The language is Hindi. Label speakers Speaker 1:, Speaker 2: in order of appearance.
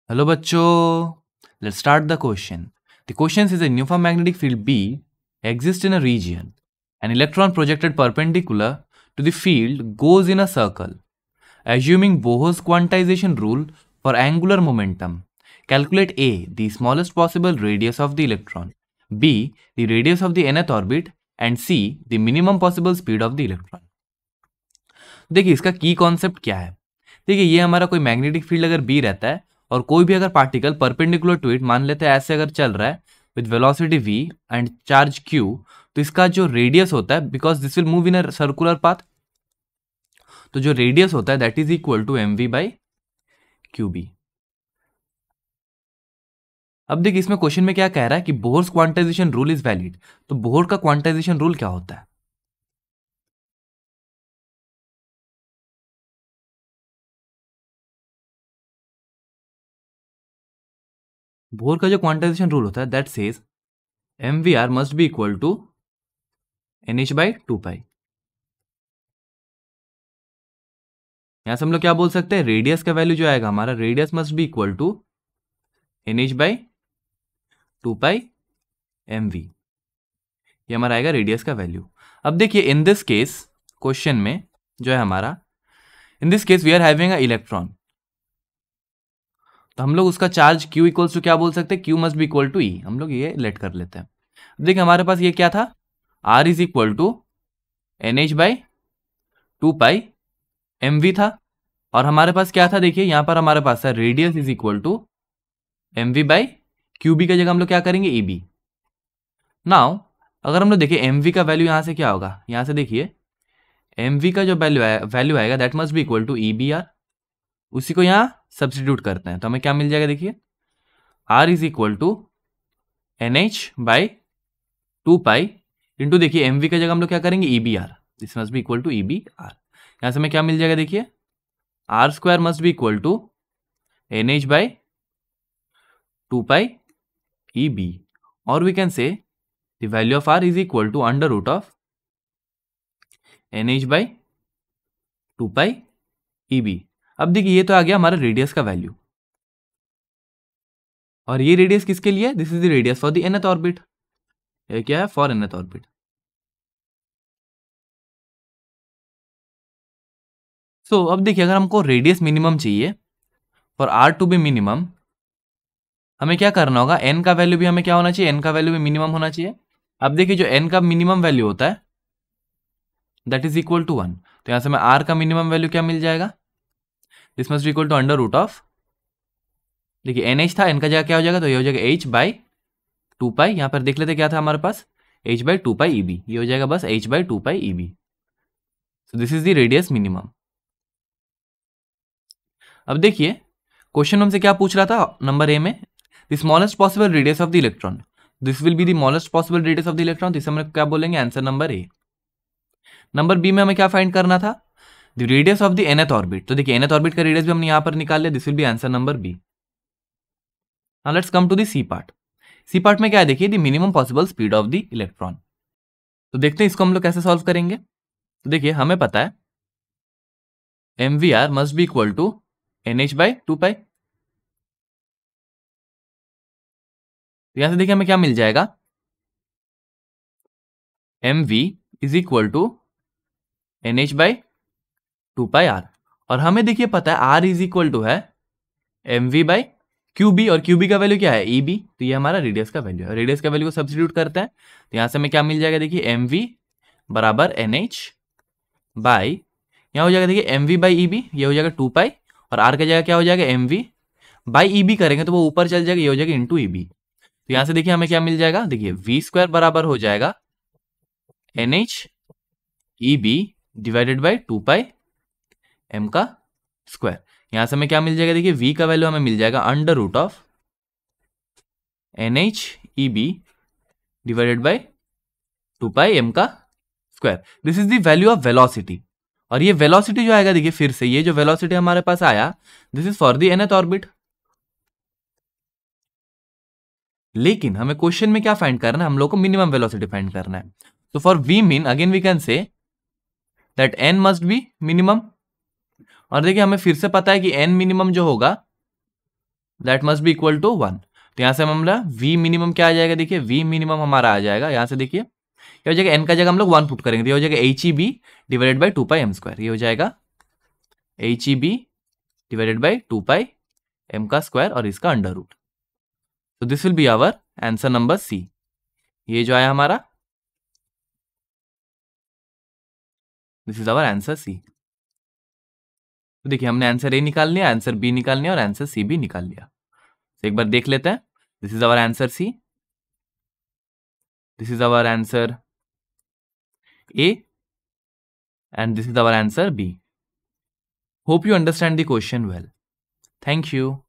Speaker 1: हेलो बच्चों, let's start the question. The question is a uniform magnetic field B exists in a region. An electron projected perpendicular to the field goes in a circle. Assuming Bohr's quantization rule for angular momentum, calculate A, the smallest possible radius of the electron, B, the radius of the nth orbit, and C, the minimum possible speed of the electron. देखिए इसका की कॉन्सेप्ट क्या है। देखिए ये हमारा कोई मैग्नेटिक फील्ड अगर बी रहता है और कोई भी अगर पार्टिकल परपेंडिकुलर टू इट मान लेते हैं ऐसे अगर चल रहा है with velocity v and charge q, तो इसका जो रेडियस होता है, because this will move in a circular path, तो जो रेडियस होता है that is equal to mv by qb। अब देखिए इसमें क्वेश्चन में क्या कह रहा है कि Bohr's quantization rule is valid. तो बोहर का क्वांटाइजेशन रूल क्या होता है? बोहर का जो क्वांटाइजेशन रूल होता है that says mvr must be equal to nh by 2 pi. यहां से हम लोग क्या बोल सकते हैं, रेडियस का वैल्यू जो आएगा हमारा, radius must be equal to nh by 2 pi mv। ये हमारा आएगा रेडियस का वैल्यू। अब देखिए इन दिस केस क्वेश्चन में जो है हमारा, in this case we are having a electron, तो हम लोग उसका चार्ज q इक्वल्स टू क्या बोल सकते हैं, q must be equal to e। हम लोग ये लेट कर लेते हैं। देखिए हमारे पास ये क्या था, r is equal to nh by 2 pi mv था, और हमारे पास क्या था, देखिए यहां पर हमारे पास था radius is equal to mv by qb की जगह हम लोग क्या करेंगे, eb। नाउ अगर हम लोग देखिए mv का वैल्यू यहां से क्या होगा, यहां से देखिए mv का जो वैल्यू आएगा that must be equal to ebr। उसी को यहां सब्स्टिट्यूट करते हैं तो हमें क्या मिल जाएगा, देखिए r is equal to nh by 2 pi into, देखिए mv का जगह हम लोग क्या करेंगे, ebr। This must be equal to ebr। यहां से हमें क्या मिल जाएगा, देखिए r square must be equal to nh by 2 pi eb, और we can say the value of r is equal to under root of nh by 2 pi eb। अब देखिए ये तो आ गया हमारा रेडियस का वैल्यू, और ये रेडियस किसके लिए, this is the radius for the nth orbit. ये क्या है, फॉर nth ऑर्बिट। सो अब देखिए अगर हमको रेडियस मिनिमम चाहिए for r to be minimum, हमें क्या करना होगा, n का वैल्यू भी हमें क्या होना चाहिए, n का वैल्यू भी मिनिमम होना चाहिए। अब देखिए जो n का मिनिमम वैल्यू होता है दैट इज इक्वल टू 1, तो यहां से हमें r का मिनिमम वैल्यू क्या मिल जाएगा, this must equal to under root of, देखिए nh था, n का जगह क्या हो जाएगा, तो ये हो जाएगा h बाई 2 पाई। यहां पर देख लेते क्या था हमारे पास, h बाई 2 पाई eb, ये हो जाएगा बस h by 2 pi eb। So this is the radius minimum. अब देखिए क्वेश्चन हमसे क्या पूछ रहा था नंबर ए में, the smallest possible radius of the electron, this will be the smallest possible radius of the electron, तो इसे हम क्या बोलेंगे, answer number A. Number B में हमें क्या फाइंड करना था, the radius of the nth orbit, तो देखिए nth ऑर्बिट का रेडियस भी हमने यहां पर निकाल लिया, this will be answer number B. Now let's come to the C part. C part में क्या है, देखिए the minimum possible speed of the electron. तो देखते हैं इसको हम लोग कैसे सॉल्व करेंगे। तो देखिए हमें पता है mvr must be equal to nh by 2 pi. यहां से देखिए हमें क्या मिल जाएगा, mv is equal to nh by 2 pi r, और हमें देखिए पता है r इज इक्वल टू है mv बाई qb, और qb का वैल्यू क्या है, eb। तो ये हमारा रेडियस का वैल्यू है, रेडियस का वैल्यू को सब्स्टिट्यूट करते हैं तो यहां से हमें क्या मिल जाएगा, देखिए mv बराबर nh बाई, यहाँ हो जाएगा देखिए mv बाई eb, ये हो जाएगा 2 पाई, और r का जगह क्या हो जाएगा, mv बाई eb करेंगे तो वो ऊपर चल जाएगा, ये हो जाएगा इंटू eb। तो यहां से देखिए हमें क्या मिल जाएगा, देखिए v स्क्वायर बराबर हो जाएगा nh eb divided by 2 pi m का स्क्वायर। यहां से हमें क्या मिल जाएगा, देखिए v का वैल्यू हमें मिल जाएगा under root of nh eb divided by 2 pi m का square. This is the value of velocity, और ये वेलोसिटी जो आएगा, देखिए फिर से ये जो वेलोसिटी हमारे पास आया this is for the nth orbit. लेकिन हमें क्वेश्चन में क्या फाइंड करना है, हम लोग को मिनिमम वेलोसिटी फाइंड करना है। तो for v mean again we can say that n must be minimum, और देखिए हमें फिर से पता है कि n मिनिमम जो होगा that must be equal to 1। तो यहाँ से हम वी मिनिमम क्या आ जाएगा, देखिए वी मिनिमम हमारा आ जाएगा, यहाँ से देखिए क्या हो जाएगा, एन का जगह हम लोग 1 पुट करेंगे, तो ये हो जाएगा H E B divided by 2 pi M square. ये हो जाएगा H E B divided by 2 pi M का स्क्वायर और इसका अंडर रूट। तो this will be our answer number C. ये जो आया हमारा, this is our answer C. तो देखिए हमने आंसर ए निकाल लिया, आंसर बी निकाल लिया और आंसर सी भी निकाल लिया। तो एक बार देख लेते हैं। This is our answer C, this is our answer A, and this is our answer B. Hope you understand the question well. Thank you.